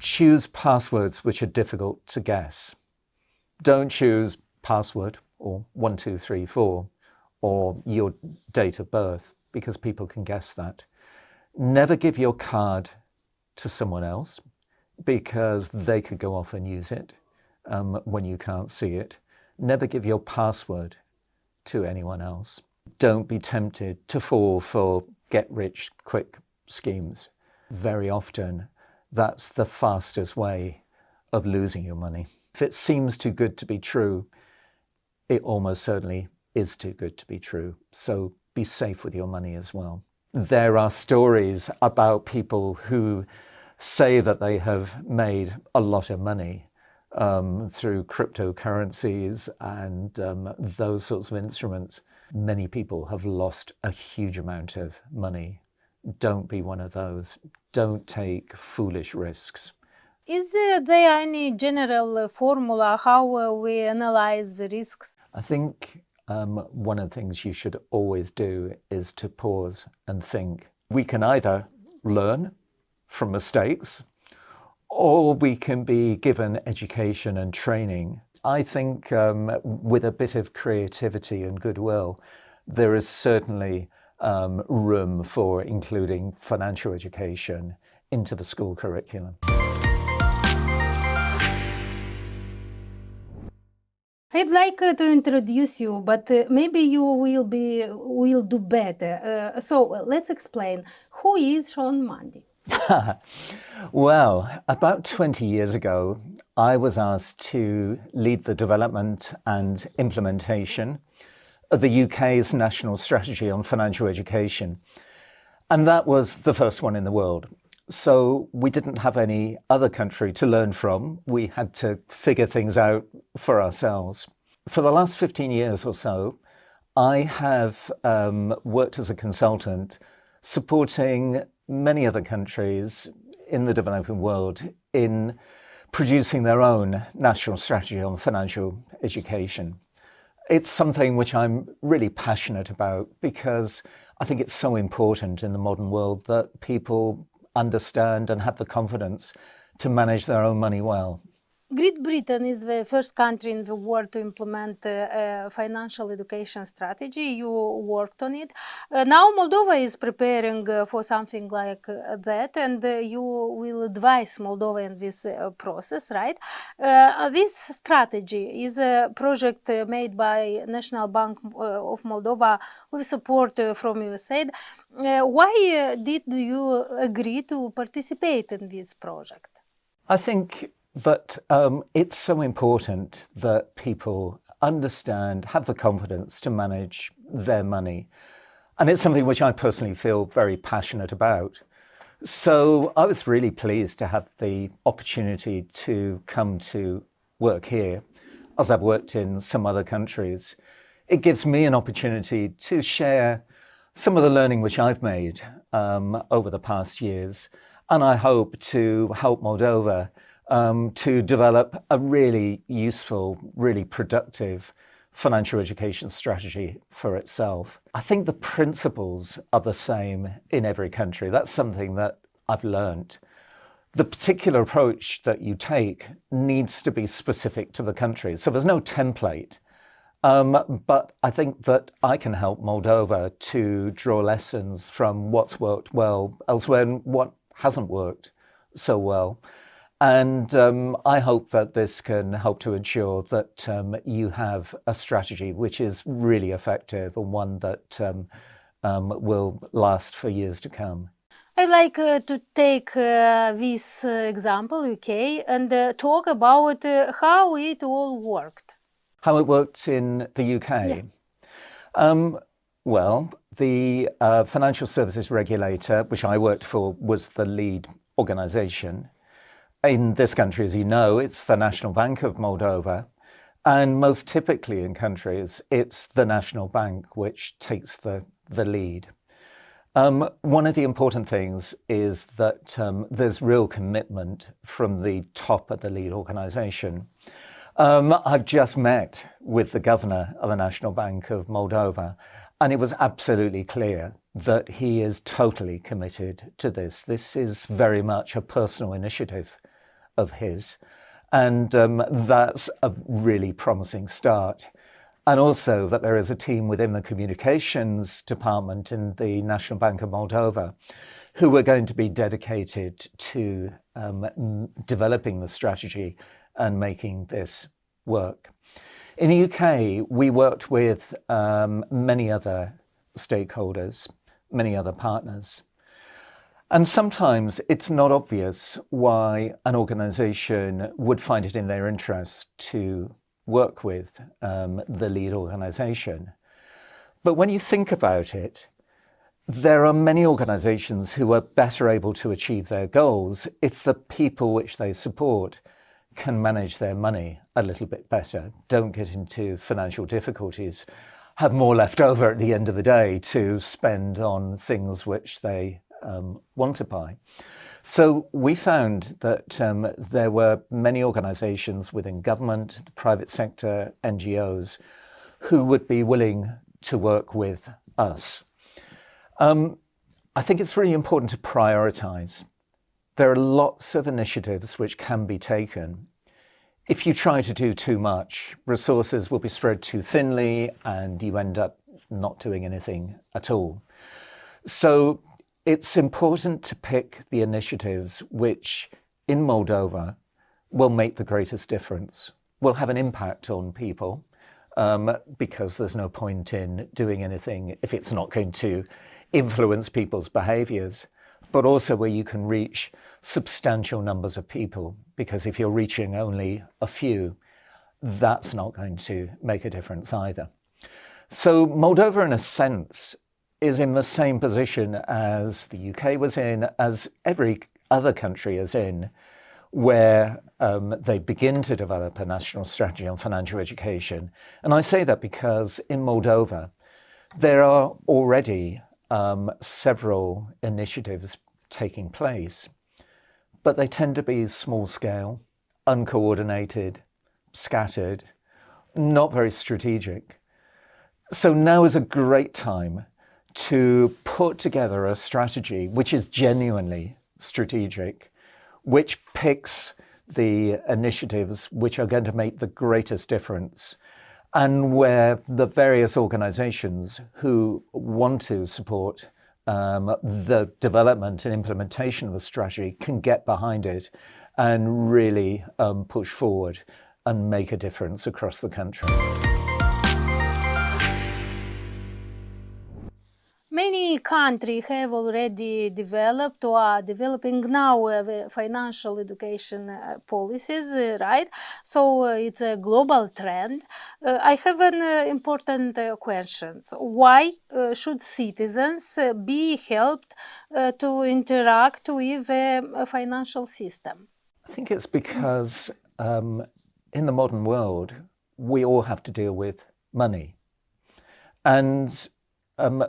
choose passwords which are difficult to guess. Don't choose password or 1234 or your date of birth, because people can guess that. Never give your card to someone else, because they could go off and use it when you can't see it. Never give your password to anyone else. Don't be tempted to fall for get-rich-quick schemes. Very often, that's the fastest way of losing your money. If it seems too good to be true, it almost certainly is too good to be true. So be safe with your money as well. There are stories about people who say that they have made a lot of money through cryptocurrencies and those sorts of instruments. Many people have lost a huge amount of money. Don't be one of those. Don't take foolish risks. Is there any general formula how we analyze the risks? I think one of the things you should always do is to pause and think. We can either learn from mistakes, or we can be given education and training. I think with a bit of creativity and goodwill, there is certainly room for including financial education into the school curriculum. I'd like to introduce you, but maybe you will do better. So let's explain. Who is Shaun Mundy? Well, about 20 years ago, I was asked to lead the development and implementation of the UK's National Strategy on Financial Education. And that was the first one in the world. So we didn't have any other country to learn from. We had to figure things out for ourselves. For the last 15 years or so, I have worked as a consultant supporting many other countries in the developing world in producing their own national strategy on financial education. It's something which I'm really passionate about because I think it's so important in the modern world that people understand and have the confidence to manage their own money well. Great Britain is the first country in the world to implement a financial education strategy. You worked on it. Now Moldova is preparing for something like that, and you will advise Moldova in this process, right? This strategy is a project made by National Bank of Moldova with support from USAID. Why did you agree to participate in this project? I think that it's so important that people understand, have the confidence to manage their money. And it's something which I personally feel very passionate about. So I was really pleased to have the opportunity to come to work here, as I've worked in some other countries. It gives me an opportunity to share some of the learning which I've made over the past years. And I hope to help Moldova to develop a really useful, really productive financial education strategy for itself. I think the principles are the same in every country. That's something that I've learned. The particular approach that you take needs to be specific to the country. So there's no template. But I think that I can help Moldova to draw lessons from what's worked well elsewhere and what hasn't worked so well. And I hope that this can help to ensure that you have a strategy which is really effective and one that will last for years to come. I'd like to take this example, UK, and talk about how it all worked. How it worked in the UK? Yeah. Well, the Financial Services Regulator, which I worked for, was the lead organisation. In this country, as you know, it's the National Bank of Moldova. And most typically in countries, it's the National Bank which takes the lead. One of the important things is that there's real commitment from the top of the lead organisation. I've just met with the governor of the National Bank of Moldova, and it was absolutely clear that he is totally committed to this. This is very much a personal initiative of his. And that's a really promising start. And also that there is a team within the communications department in the National Bank of Moldova who are going to be dedicated to developing the strategy and making this work. In the UK, we worked with many other stakeholders, many other partners. And sometimes it's not obvious why an organisation would find it in their interest to work with the lead organisation. But when you think about it, there are many organisations who are better able to achieve their goals if the people which they support can manage their money a little bit better, don't get into financial difficulties, have more left over at the end of the day to spend on things which they want to buy. So we found that there were many organisations within government, the private sector, NGOs, who would be willing to work with us. I think it's really important to prioritise. There are lots of initiatives which can be taken. If you try to do too much, resources will be spread too thinly and you end up not doing anything at all. So it's important to pick the initiatives which, in Moldova, will make the greatest difference, will have an impact on people, because there's no point in doing anything if it's not going to influence people's behaviours, but also where you can reach substantial numbers of people, because if you're reaching only a few, that's not going to make a difference either. So Moldova, in a sense, is in the same position as the UK was in, as every other country is in, where they begin to develop a national strategy on financial education. And I say that because in Moldova, there are already several initiatives taking place, but they tend to be small scale, uncoordinated, scattered, not very strategic. So now is a great time to put together a strategy which is genuinely strategic, which picks the initiatives which are going to make the greatest difference, and where the various organisations who want to support the development and implementation of the strategy can get behind it and really push forward and make a difference across the country. Many countries have already developed or are developing now financial education policies, right? So it's a global trend. I have an important question. Why should citizens be helped to interact with a financial system? I think it's because in the modern world, we all have to deal with money. And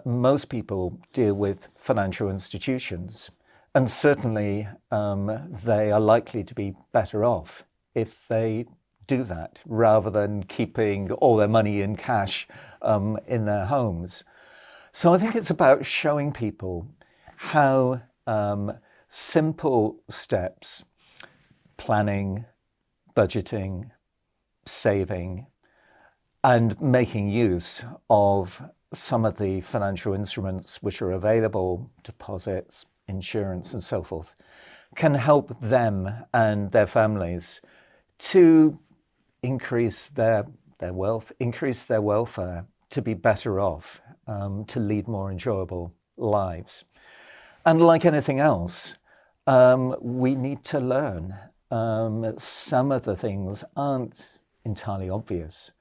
most people deal with financial institutions, and certainly they are likely to be better off if they do that rather than keeping all their money in cash in their homes. So I think it's about showing people how simple steps, planning, budgeting, saving, and making use of some of the financial instruments which are available, deposits, insurance and so forth, can help them and their families to increase their wealth, increase their welfare, to be better off, to lead more enjoyable lives. And like anything else, we need to learn. Some of the things aren't entirely obvious.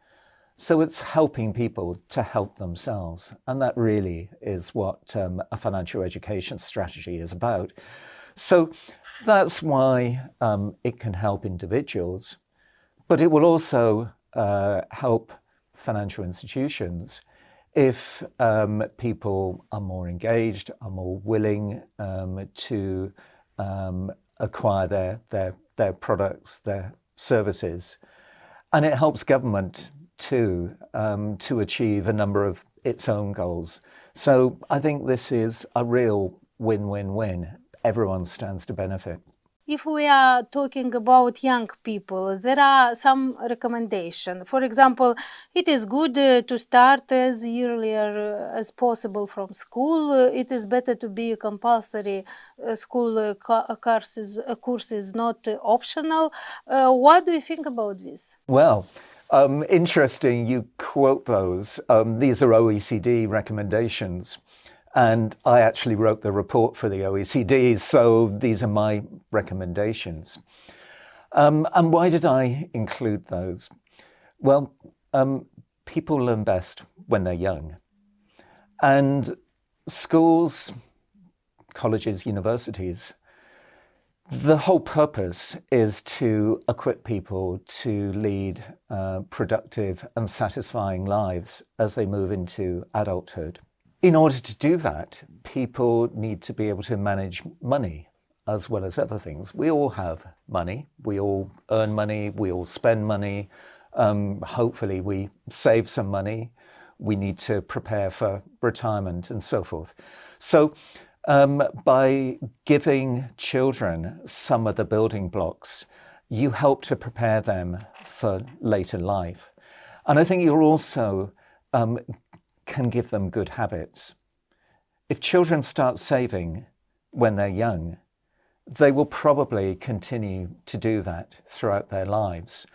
So it's helping people to help themselves. And that really is what a financial education strategy is about. So that's why it can help individuals, but it will also help financial institutions if people are more engaged, are more willing to acquire their products, their services. And it helps government to achieve a number of its own goals. So I think this is a real win-win-win. Everyone stands to benefit. If we are talking about young people, there are some recommendations. For example, it is good to start as earlier as possible from school. It is better to be compulsory school courses, not optional. What do you think about this? Well, interesting you quote those. These are OECD recommendations. And I actually wrote the report for the OECD, so these are my recommendations. And why did I include those? Well, people learn best when they're young. And schools, colleges, universities, the whole purpose is to equip people to lead productive and satisfying lives as they move into adulthood. In order to do that, people need to be able to manage money as well as other things. We all have money. We all earn money. We all spend money. Hopefully we save some money. We need to prepare for retirement and so forth. So by giving children some of the building blocks, you help to prepare them for later life. And I think you're also can give them good habits. If children start saving when they're young, they will probably continue to do that throughout their lives.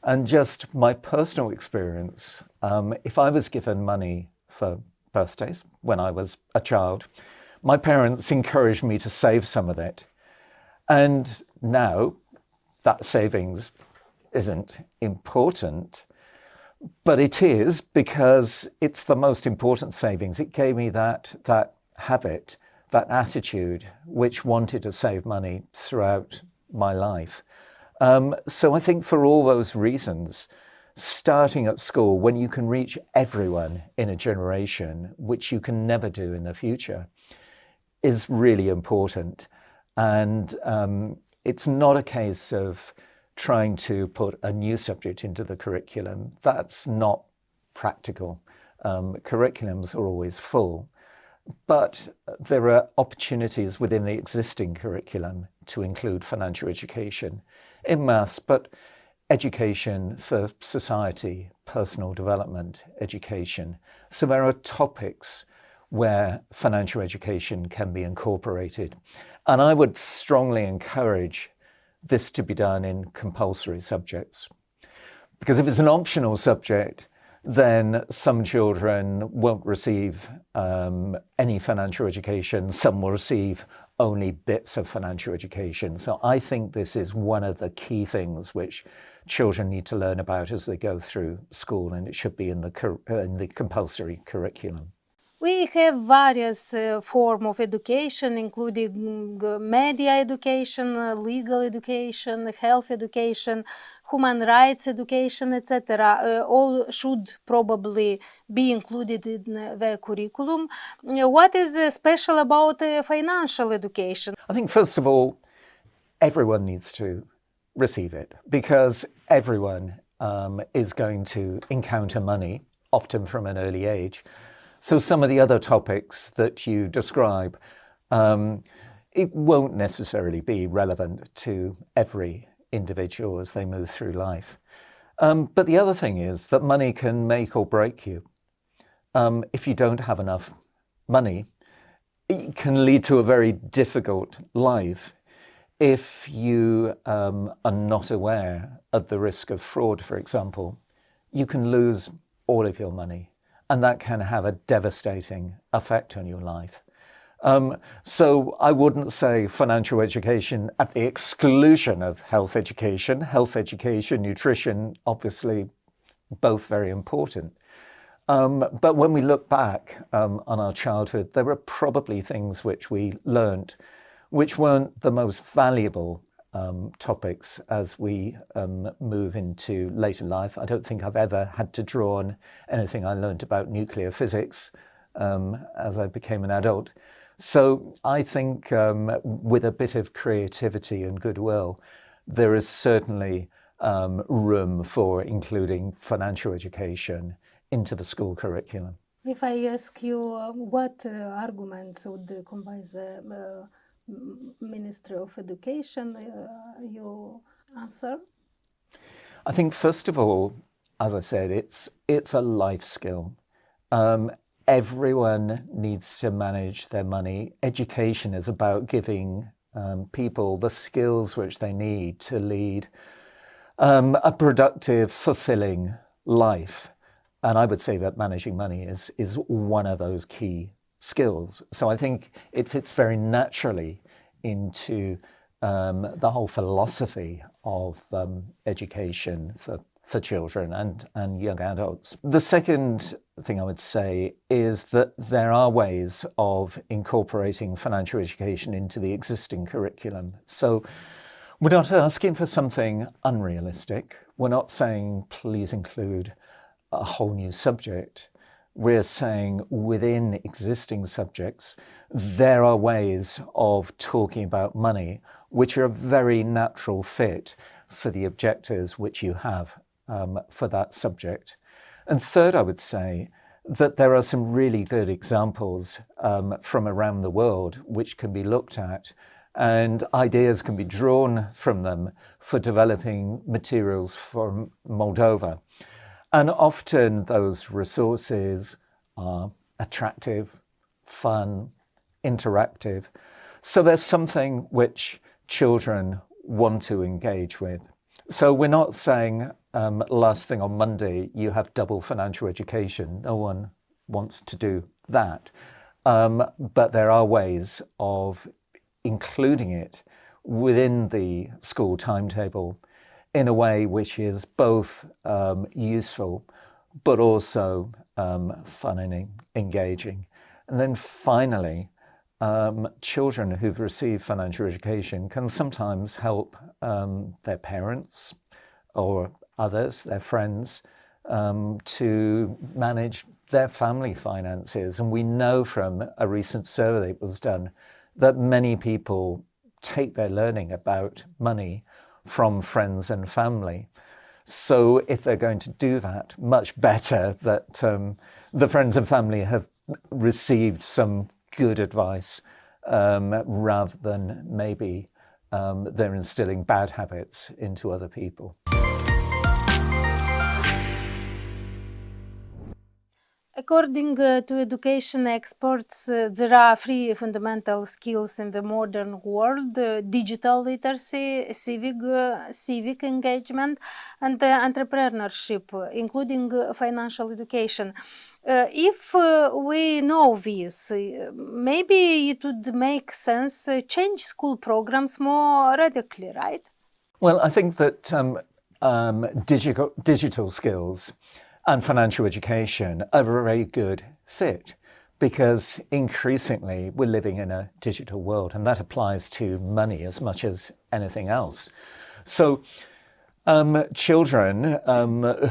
And just my personal experience, if I was given money for birthdays when I was a child, my parents encouraged me to save some of it. And now that savings isn't important, but it is because it's the most important savings. It gave me that habit, that attitude, which wanted to save money throughout my life. So I think for all those reasons, starting at school when you can reach everyone in a generation, which you can never do in the future, is really important. And it's not a case of trying to put a new subject into the curriculum. That's not practical. Curriculums are always full, but there are opportunities within the existing curriculum to include financial education in maths, but education for society, personal development education. So there are topics where financial education can be incorporated. And I would strongly encourage this to be done in compulsory subjects. Because if it's an optional subject, then some children won't receive any financial education. Some will receive only bits of financial education. So I think this is one of the key things which children need to learn about as they go through school, and it should be in the compulsory curriculum. We have various forms of education, including media education, legal education, health education, human rights education, etc. All should probably be included in the curriculum. What is special about financial education? I think, first of all, everyone needs to receive it, because everyone is going to encounter money, often from an early age. So some of the other topics that you describe, it won't necessarily be relevant to every individual as they move through life. But the other thing is that money can make or break you. If you don't have enough money, it can lead to a very difficult life. If you are not aware of the risk of fraud, for example, you can lose all of your money. And that can have a devastating effect on your life. So I wouldn't say financial education at the exclusion of health education. Health education, nutrition, obviously both very important. But when we look back on our childhood, there were probably things which we learned which weren't the most valuable topics as we move into later life. I don't think I've ever had to draw on anything I learned about nuclear physics as I became an adult. So I think with a bit of creativity and goodwill, there is certainly room for including financial education into the school curriculum. If I ask you what arguments would convince the Ministry of Education, you answer? I think, first of all, as I said, it's a life skill. Everyone needs to manage their money. Education is about giving people the skills which they need to lead a productive, fulfilling life. And I would say that managing money is one of those key skills. So I think it fits very naturally into the whole philosophy of education for children and young adults. The second thing I would say is that there are ways of incorporating financial education into the existing curriculum. So we're not asking for something unrealistic. We're not saying, please include a whole new subject. We're saying within existing subjects, there are ways of talking about money which are a very natural fit for the objectives which you have for that subject. And third, I would say that there are some really good examples from around the world which can be looked at, and ideas can be drawn from them for developing materials for Moldova. And often those resources are attractive, fun, interactive. So there's something which children want to engage with. So we're not saying last thing on Monday, you have double financial education. No one wants to do that. But there are ways of including it within the school timetable in a way which is both useful, but also fun and engaging. And then finally, children who've received financial education can sometimes help their parents or others, their friends, to manage their family finances. And we know from a recent survey that was done that many people take their learning about money from friends and family. So if they're going to do that, much better that the friends and family have received some good advice rather than maybe they're instilling bad habits into other people. According to education experts, there are three fundamental skills in the modern world: digital literacy, civic engagement, and entrepreneurship, including financial education. If we know this, maybe it would make sense change school programs more radically, right? Well, I think that digital skills and financial education are a very good fit, because increasingly we're living in a digital world, and that applies to money as much as anything else. So children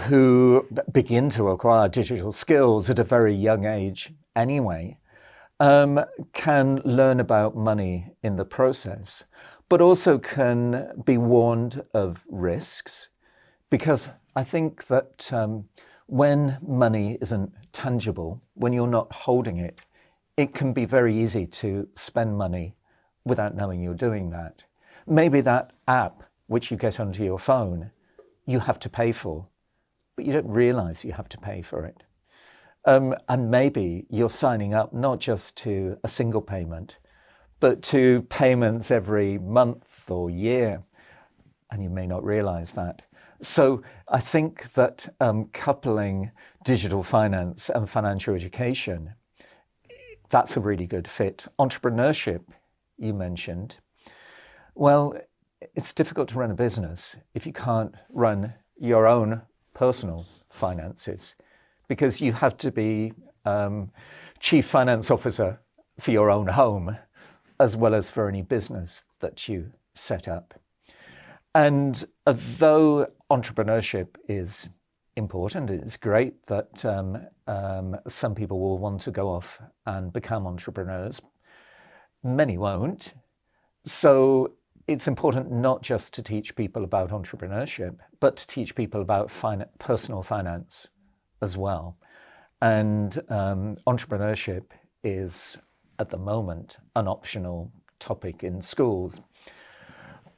who begin to acquire digital skills at a very young age anyway can learn about money in the process, but also can be warned of risks, because I think that when money isn't tangible, when you're not holding it, it can be very easy to spend money without knowing you're doing that. Maybe that app which you get onto your phone, you have to pay for, but you don't realize you have to pay for it. And maybe you're signing up not just to a single payment, but to payments every month or year, and you may not realize that. So I think that coupling digital finance and financial education, that's a really good fit. Entrepreneurship, you mentioned. Well, it's difficult to run a business if you can't run your own personal finances, because you have to be chief finance officer for your own home as well as for any business that you set up. And though entrepreneurship is important, it's great that some people will want to go off and become entrepreneurs. Many won't. So it's important not just to teach people about entrepreneurship, but to teach people about personal finance as well. And entrepreneurship is, at the moment, an optional topic in schools.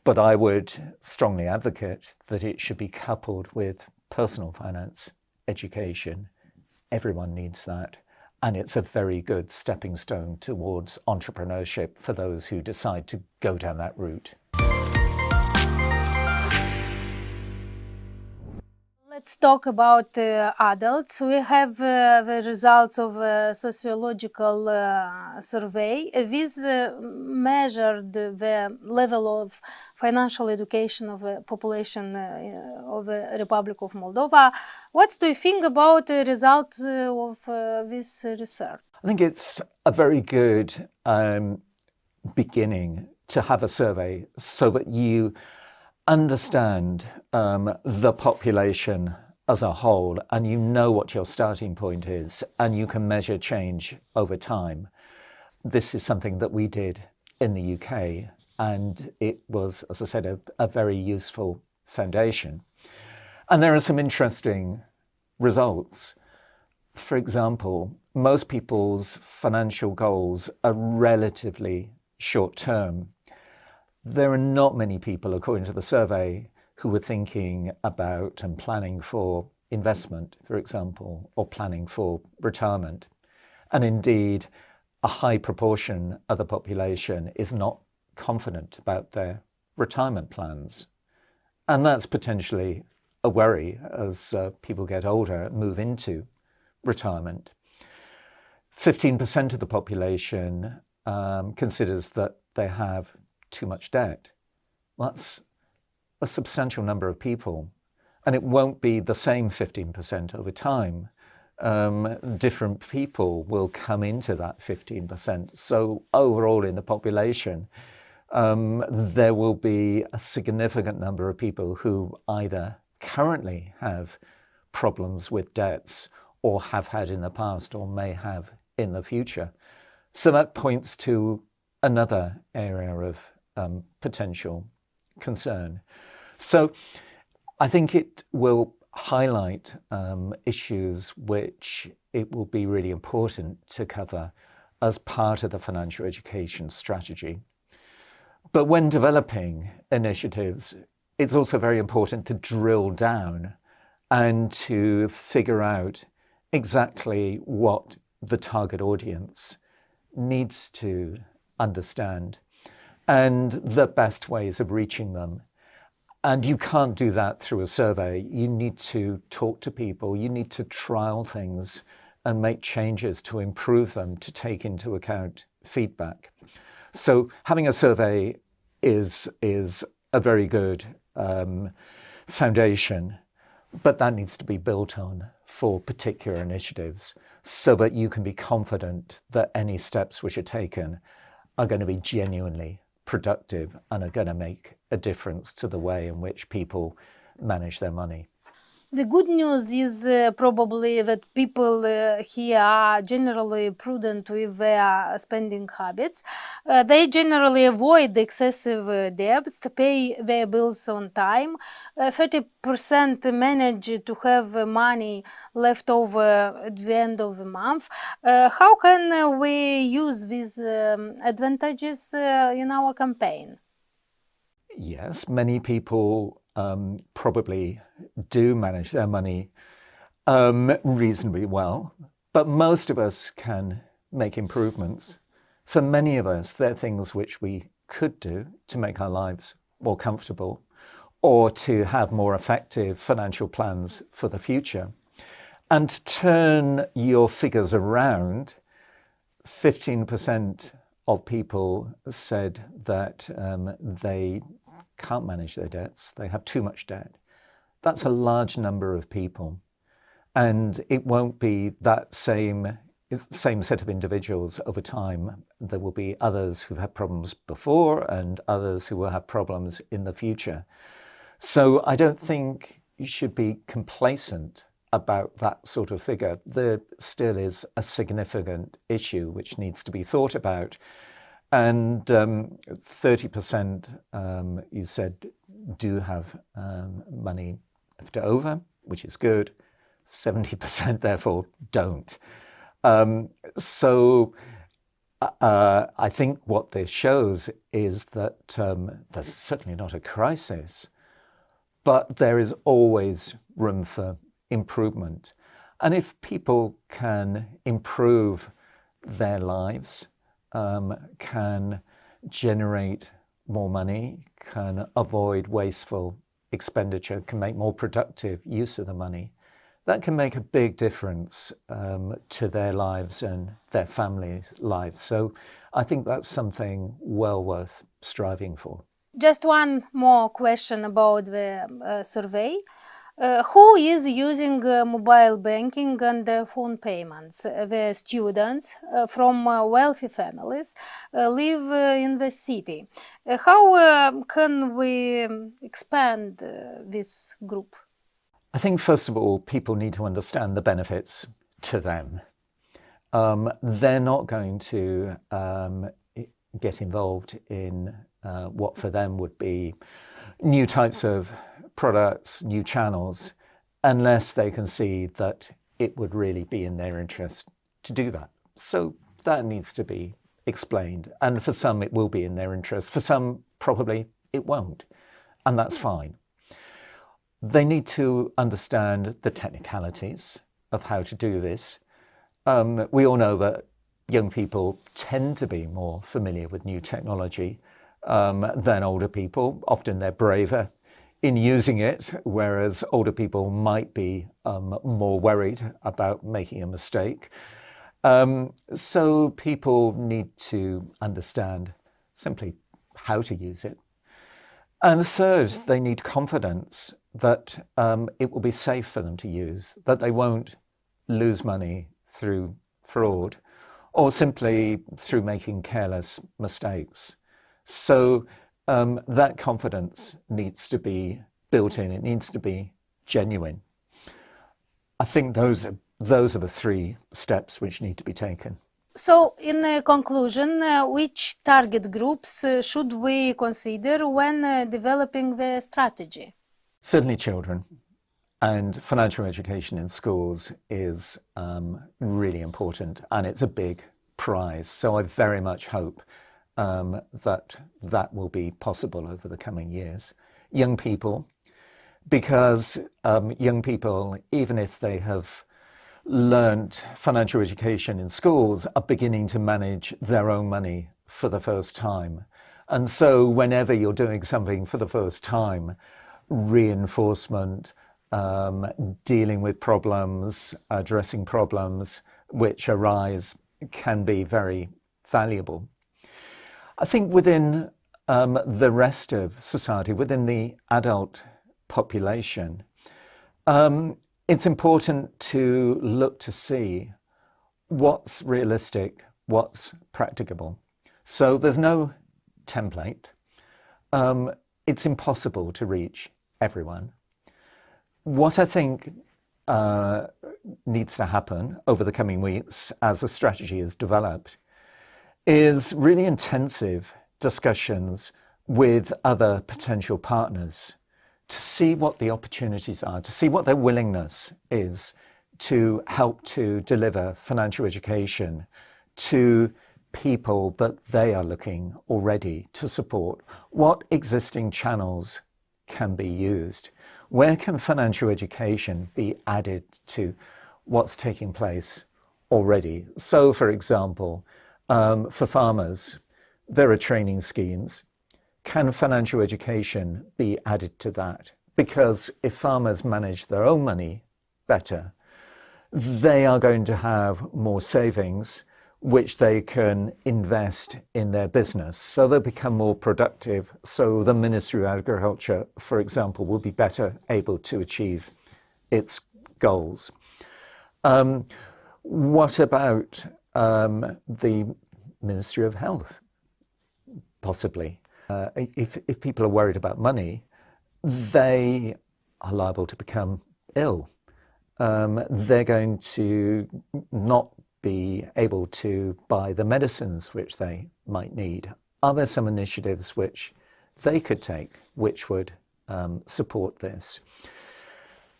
But I would strongly advocate that it should be coupled with personal finance, education. Everyone needs that. And it's a very good stepping stone towards entrepreneurship for those who decide to go down that route. Let's talk about adults. We have the results of a sociological survey. This measured the level of financial education of the population of the Republic of Moldova. What do you think about the result of this research? I think it's a very good beginning to have a survey so that you understand the population as a whole, and you know what your starting point is, and you can measure change over time. This is something that we did in the UK, and it was, as I said, a very useful foundation. And there are some interesting results. For example, most people's financial goals are relatively short-term. There are not many people, according to the survey, who were thinking about and planning for investment, for example, or planning for retirement. And indeed, a high proportion of the population is not confident about their retirement plans. And that's potentially a worry as people get older and move into retirement. 15% of the population considers that they have too much debt. Well, that's a substantial number of people, and it won't be the same 15% over time. Different people will come into that 15%. So overall in the population, there will be a significant number of people who either currently have problems with debts or have had in the past or may have in the future. So that points to another area of potential concern. So I think it will highlight issues which it will be really important to cover as part of the financial education strategy. But when developing initiatives, it's also very important to drill down and to figure out exactly what the target audience needs to understand and the best ways of reaching them. And you can't do that through a survey. You need to talk to people, you need to trial things and make changes to improve them, to take into account feedback. So having a survey is a very good foundation, but that needs to be built on for particular initiatives so that you can be confident that any steps which are taken are going to be genuinely productive and are going to make a difference to the way in which people manage their money. The good news is probably that people here are generally prudent with their spending habits. They generally avoid excessive debts, pay their bills on time. 30% manage to have money left over at the end of the month. How can we use these advantages in our campaign? Yes, many people probably do manage their money reasonably well, but most of us can make improvements. For many of us, there are things which we could do to make our lives more comfortable or to have more effective financial plans for the future. And to turn your figures around, 15% of people said that they can't manage their debts, they have too much debt. That's a large number of people. And it won't be that same set of individuals over time. There will be others who've had problems before and others who will have problems in the future. So I don't think you should be complacent about that sort of figure. There still is a significant issue which needs to be thought about. And 30%, you said, do have money left over, which is good. 70% therefore don't. So I think what this shows is that there's certainly not a crisis, but there is always room for improvement. And if people can improve their lives, can generate more money, can avoid wasteful expenditure, can make more productive use of the money, that can make a big difference to their lives and their families' lives. So I think that's something well worth striving for. Just one more question about the survey. Who is using mobile banking and phone payments? The students from wealthy families live in the city. How can we expand this group? I think, first of all, people need to understand the benefits to them. They're not going to get involved in what for them would be new types of products, new channels, unless they can see that it would really be in their interest to do that. So that needs to be explained. And for some, it will be in their interest. For some, probably it won't. And that's fine. They need to understand the technicalities of how to do this. We all know that young people tend to be more familiar with new technology than older people. Often they're braver in using it, whereas older people might be more worried about making a mistake. So people need to understand simply how to use it. And third, they need confidence that it will be safe for them to use, that they won't lose money through fraud or simply through making careless mistakes. So that confidence needs to be built in. It needs to be genuine. I think those are the three steps which need to be taken. So, in conclusion, which target groups should we consider when developing the strategy? Certainly children. And financial education in schools is really important, and it's a big prize. So I very much hope that will be possible over the coming years. Young people, because young people, even if they have learned financial education in schools, are beginning to manage their own money for the first time. And so whenever you're doing something for the first time, reinforcement, dealing with problems, addressing problems which arise can be very valuable. I think within the rest of society, within the adult population, it's important to look to see what's realistic, what's practicable. So there's no template. It's impossible to reach everyone. What I think needs to happen over the coming weeks as the strategy is developed is really intensive discussions with other potential partners to see what the opportunities are, to see what their willingness is to help to deliver financial education to people that they are looking already to support. What existing channels can be used? Where can financial education be added to what's taking place already? So, for example, for farmers, there are training schemes. Can financial education be added to that? Because if farmers manage their own money better, they are going to have more savings, which they can invest in their business. So they'll become more productive. So the Ministry of Agriculture, for example, will be better able to achieve its goals. What about the Ministry of Health? Possibly. If people are worried about money, they are liable to become ill. They're going to not be able to buy the medicines which they might need. Are there some initiatives which they could take which would support this?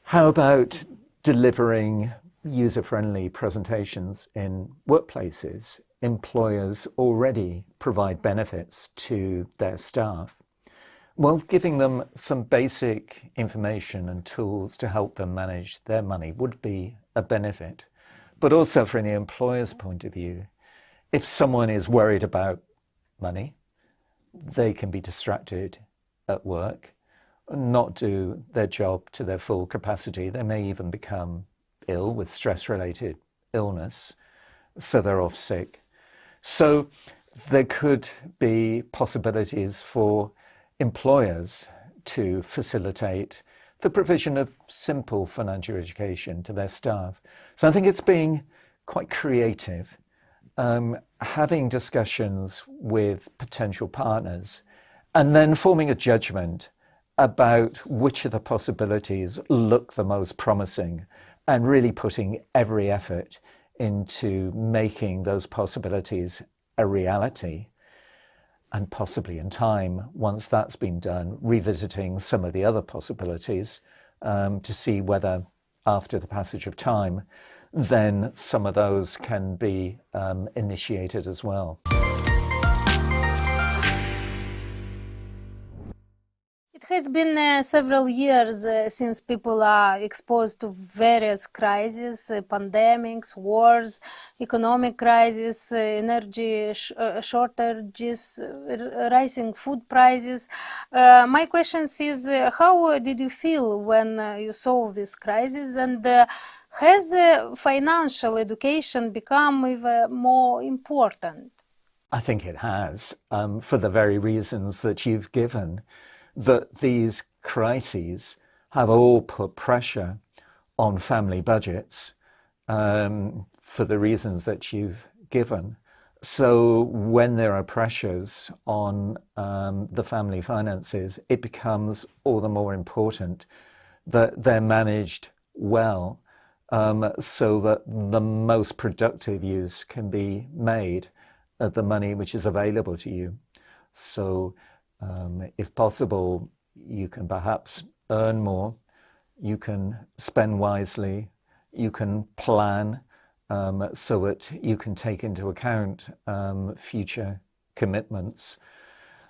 How about delivering user-friendly presentations in workplaces, employers already provide benefits to their staff. Well, giving them some basic information and tools to help them manage their money would be a benefit. But also from the employer's point of view, if someone is worried about money, they can be distracted at work, not do their job to their full capacity. They may even become ill with stress-related illness, so they're off sick. So there could be possibilities for employers to facilitate the provision of simple financial education to their staff. So I think it's being quite creative, having discussions with potential partners and then forming a judgment about which of the possibilities look the most promising and really putting every effort into making those possibilities a reality. And possibly in time, once that's been done, revisiting some of the other possibilities to see whether after the passage of time, then some of those can be initiated as well. It has been several years since people are exposed to various crises, pandemics, wars, economic crisis, energy shortages, rising food prices. My question is, how did you feel when you saw this crisis, and has financial education become even more important? I think it has, for the very reasons that you've given. That these crises have all put pressure on family budgets for the reasons that you've given. So when there are pressures on the family finances, it becomes all the more important that they're managed well, so that the most productive use can be made of the money which is available to you. So if possible, you can perhaps earn more, you can spend wisely, you can plan so that you can take into account future commitments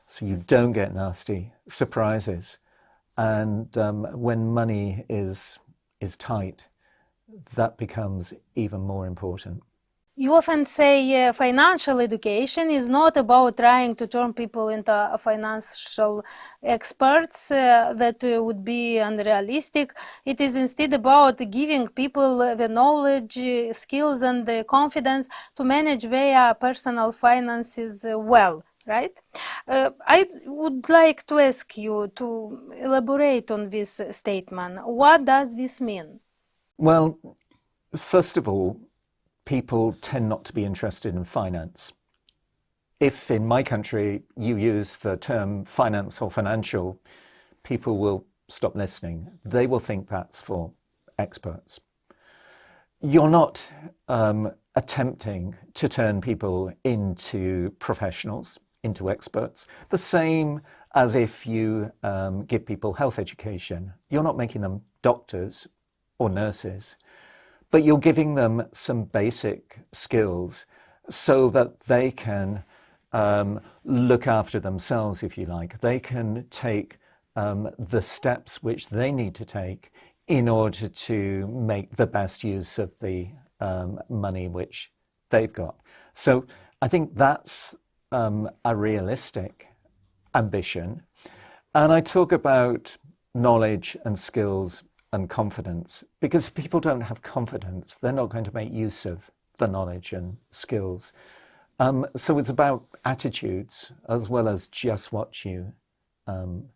so you don't get nasty surprises. And when money is tight, that becomes even more important. You often say financial education is not about trying to turn people into financial experts. That would be unrealistic. It is instead about giving people the knowledge, skills, and the confidence to manage their personal finances well. Right? I would like to ask you to elaborate on this statement. What does this mean? Well, first of all, people tend not to be interested in finance. If in my country you use the term finance or financial, people will stop listening. They will think that's for experts. You're not attempting to turn people into professionals, into experts, the same as if you give people health education. You're not making them doctors or nurses, but you're giving them some basic skills so that they can look after themselves, if you like. They can take the steps which they need to take in order to make the best use of the money which they've got. So I think that's a realistic ambition. And I talk about knowledge and skills and confidence, because if people don't have confidence, they're not going to make use of the knowledge and skills. So it's about attitudes as well as just what you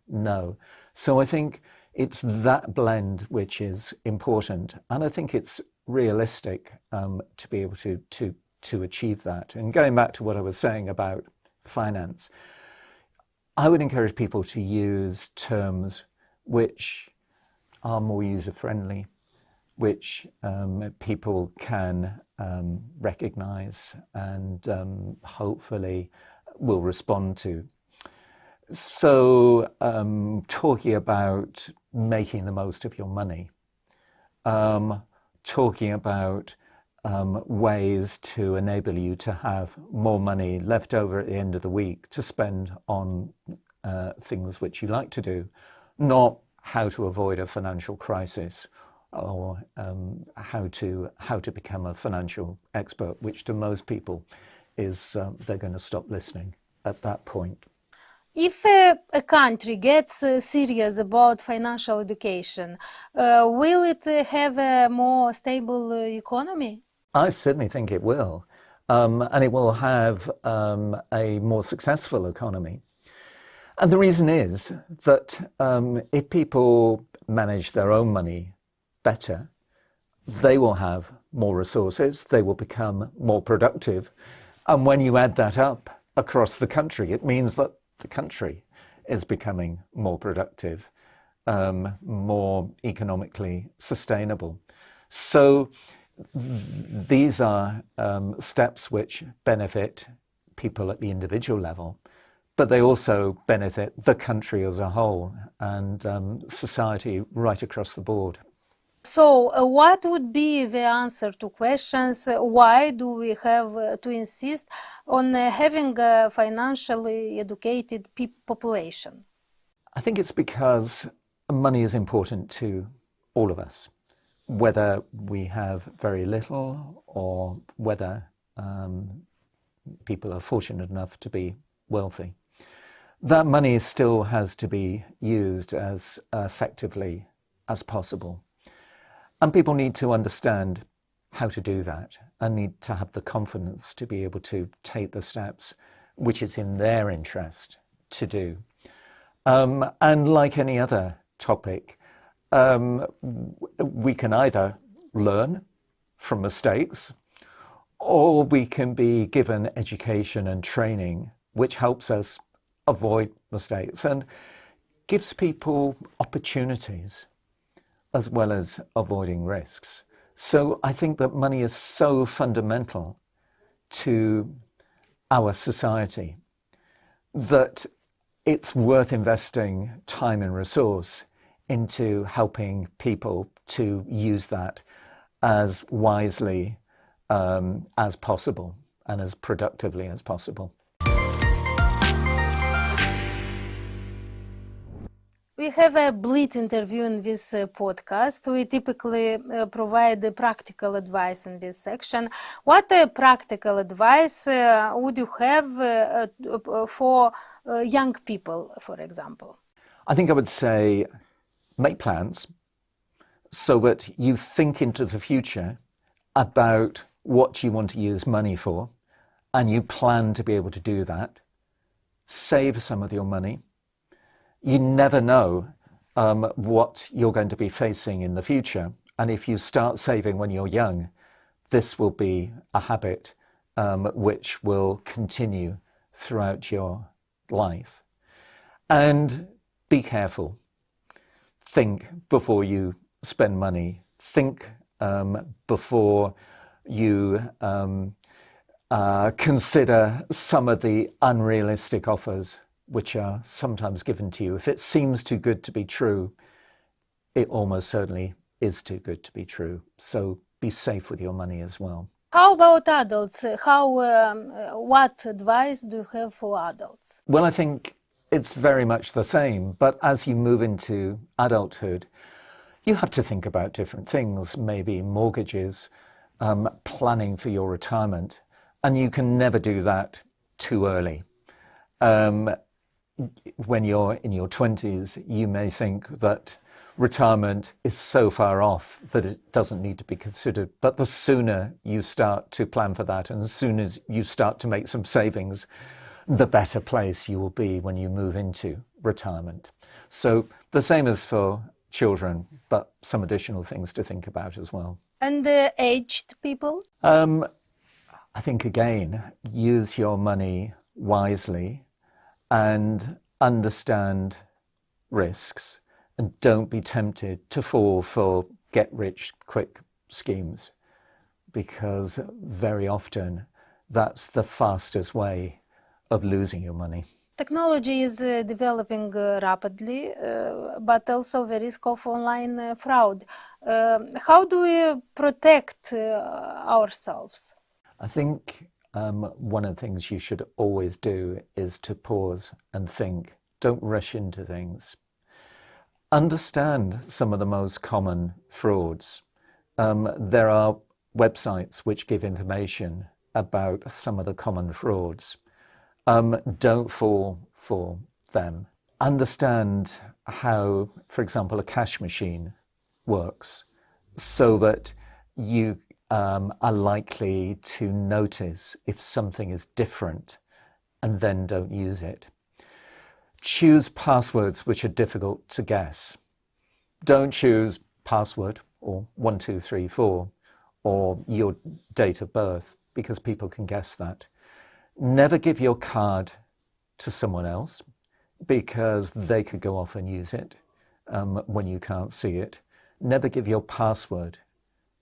know. So I think it's that blend which is important, and I think it's realistic to be able to achieve that. And going back to what I was saying about finance, I would encourage people to use terms which are more user-friendly, which people can recognize and hopefully will respond to. So talking about making the most of your money, talking about ways to enable you to have more money left over at the end of the week to spend on things which you like to do, not how to avoid a financial crisis or how to become a financial expert, which to most people is they're going to stop listening at that point. If a country gets serious about financial education, will it have a more stable economy? I certainly think it will, and it will have a more successful economy. And the reason is that if people manage their own money better, they will have more resources, they will become more productive. And when you add that up across the country, it means that the country is becoming more productive, more economically sustainable. So these are steps which benefit people at the individual level, but they also benefit the country as a whole and society right across the board. So what would be the answer to questions? Why do we have to insist on having a financially educated population? I think it's because money is important to all of us, whether we have very little or whether people are fortunate enough to be wealthy. That money still has to be used as effectively as possible. And people need to understand how to do that and need to have the confidence to be able to take the steps which is in their interest to do. And like any other topic, we can either learn from mistakes or we can be given education and training which helps us avoid mistakes and gives people opportunities as well as avoiding risks. So I think that money is so fundamental to our society that it's worth investing time and resource into helping people to use that as wisely as possible and as productively as possible. We have a blitz interview in this podcast. We typically provide practical advice in this section. What practical advice would you have for young people, for example? I think I would say make plans so that you think into the future about what you want to use money for and you plan to be able to do that. Save some of your money. You never know what you're going to be facing in the future. And if you start saving when you're young, this will be a habit which will continue throughout your life. And be careful. Think before you spend money. Think before you consider some of the unrealistic offers which are sometimes given to you. If it seems too good to be true, it almost certainly is too good to be true. So be safe with your money as well. How about adults? What advice do you have for adults? Well, I think it's very much the same, but as you move into adulthood, you have to think about different things, maybe mortgages, planning for your retirement, and you can never do that too early. When you're in your 20s, you may think that retirement is so far off that it doesn't need to be considered. But the sooner you start to plan for that and as soon as you start to make some savings, the better place you will be when you move into retirement. So the same as for children, but some additional things to think about as well. And aged people? I think, again, use your money wisely and understand risks and don't be tempted to fall for get-rich-quick schemes, because very often that's the fastest way of losing your money. Technology is developing rapidly, but also the risk of online fraud. How do we protect ourselves? I think one of the things you should always do is to pause and think. Don't rush into things. Understand some of the most common frauds. There are websites which give information about some of the common frauds. Don't fall for them. Understand how, for example, a cash machine works so that you are likely to notice if something is different and then don't use it. Choose passwords which are difficult to guess. Don't choose password or 1234 or your date of birth because people can guess that. Never give your card to someone else because they could go off and use it when you can't see it. Never give your password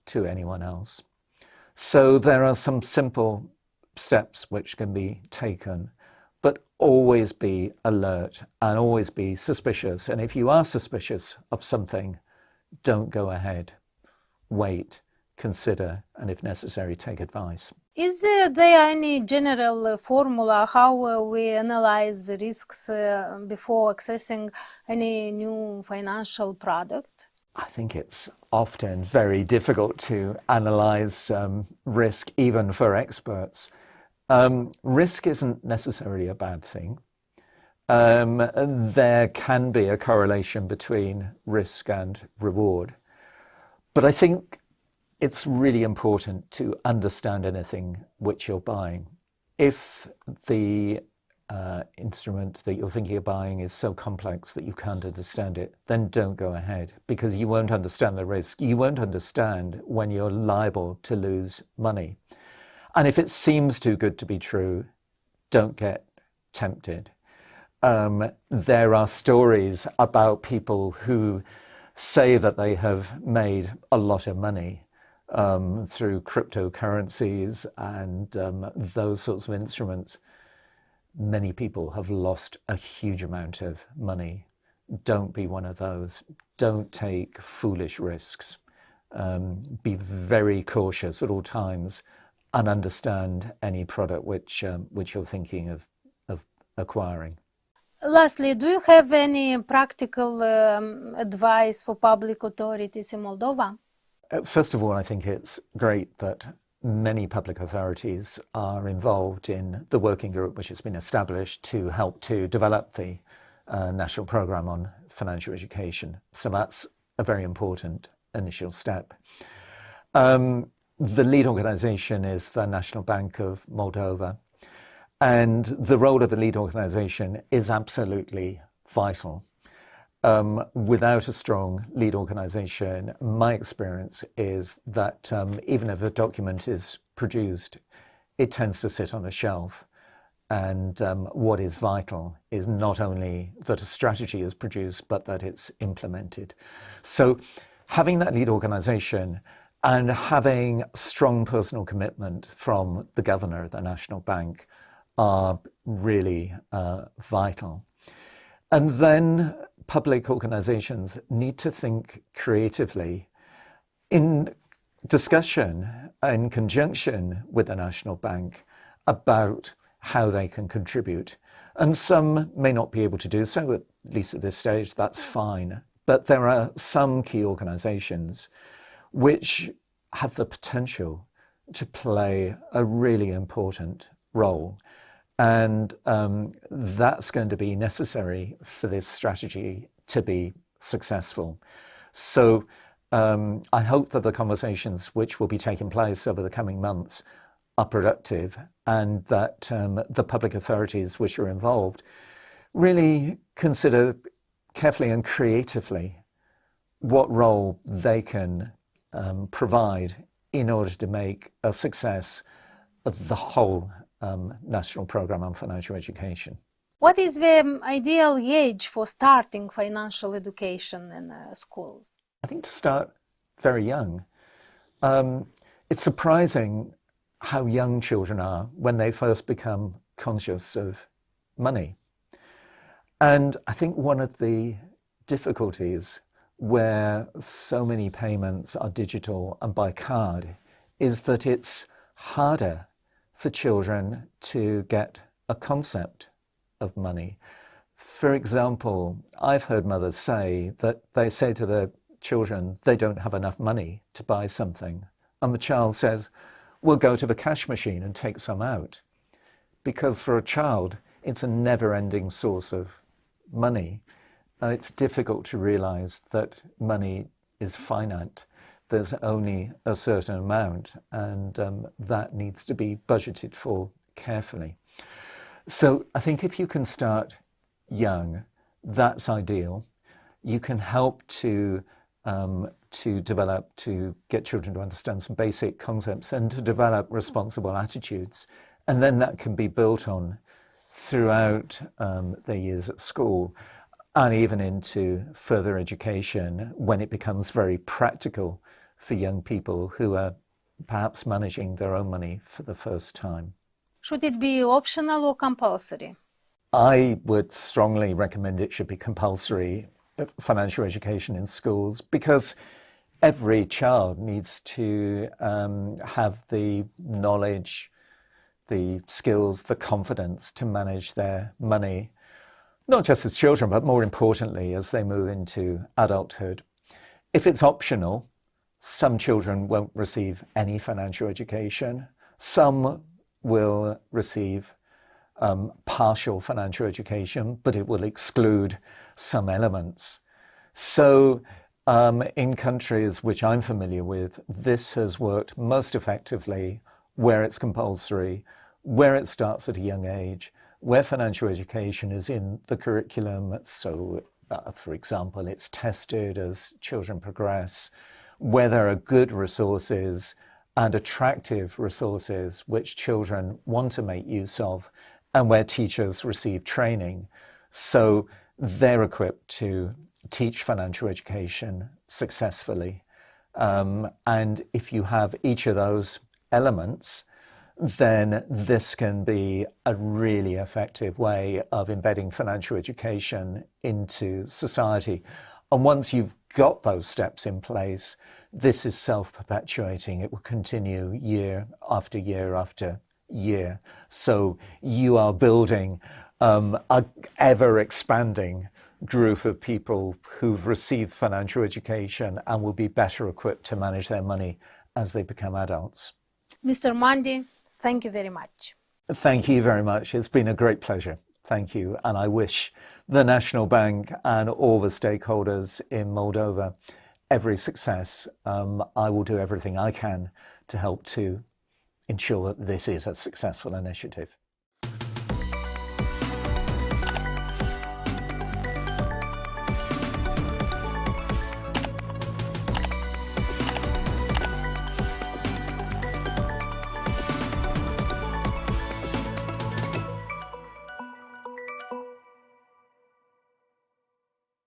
to anyone else. So there are some simple steps which can be taken, but always be alert and always be suspicious. And if you are suspicious of something, don't go ahead. Wait, consider, and if necessary, take advice. Is there any general formula how we analyze the risks before accessing any new financial product? I think it's often very difficult to analyze risk, even for experts. Risk isn't necessarily a bad thing. There can be a correlation between risk and reward. But I think it's really important to understand anything which you're buying. If the instrument that you're thinking of buying is so complex that you can't understand it, then don't go ahead because you won't understand the risk. You won't understand when you're liable to lose money. And if it seems too good to be true, don't get tempted. There are stories about people who say that they have made a lot of money through cryptocurrencies and those sorts of instruments. Many people have lost a huge amount of money. Don't be one of those. Don't take foolish risks. Be very cautious at all times and understand any product which you're thinking of acquiring. Lastly, do you have any practical advice for public authorities in Moldova? First of all, I think it's great that many public authorities are involved in the working group which has been established to help to develop the national programme on financial education. So that's a very important initial step. The lead organisation is the National Bank of Moldova, and the role of the lead organisation is absolutely vital. Without a strong lead organisation, my experience is that even if a document is produced, it tends to sit on a shelf. And what is vital is not only that a strategy is produced, but that it's implemented. So having that lead organisation and having strong personal commitment from the governor of the National Bank are really vital. And then public organisations need to think creatively in discussion, in conjunction with the National Bank, about how they can contribute. And some may not be able to do so, at least at this stage, that's fine. But there are some key organisations which have the potential to play a really important role. And that's going to be necessary for this strategy to be successful. So I hope that the conversations which will be taking place over the coming months are productive and that the public authorities which are involved really consider carefully and creatively what role they can provide in order to make a success of the whole national programme on financial education. What is the ideal age for starting financial education in schools? I think to start very young. It's surprising how young children are when they first become conscious of money. And I think one of the difficulties where so many payments are digital and by card is that it's harder for children to get a concept of money. For example, I've heard mothers say that they say to their children they don't have enough money to buy something, and the child says, we'll go to the cash machine and take some out. Because for a child, it's a never-ending source of money. It's difficult to realize that money is finite. There's only a certain amount, and that needs to be budgeted for carefully. So I think if you can start young, that's ideal. You can help to develop, to get children to understand some basic concepts and to develop responsible attitudes. And then that can be built on throughout their years at school and even into further education when it becomes very practical for young people who are perhaps managing their own money for the first time. Should it be optional or compulsory? I would strongly recommend it should be compulsory financial education in schools, because every child needs to have the knowledge, the skills, the confidence to manage their money, not just as children, but more importantly, as they move into adulthood. If it's optional, some children won't receive any financial education. Some will receive partial financial education, but it will exclude some elements. So in countries which I'm familiar with, this has worked most effectively where it's compulsory, where it starts at a young age, where financial education is in the curriculum. So, for example, it's tested as children progress, where there are good resources and attractive resources which children want to make use of, and where teachers receive training. So they're equipped to teach financial education successfully. And if you have each of those elements, then this can be a really effective way of embedding financial education into society. And once you've got those steps in place, this is self-perpetuating. It will continue year after year after year. So you are building a ever-expanding group of people who've received financial education and will be better equipped to manage their money as they become adults. Mr. Mundy, thank you very much. Thank you very much. It's been a great pleasure. Thank you. And I wish the National Bank and all the stakeholders in Moldova every success. I will do everything I can to help to ensure that this is a successful initiative.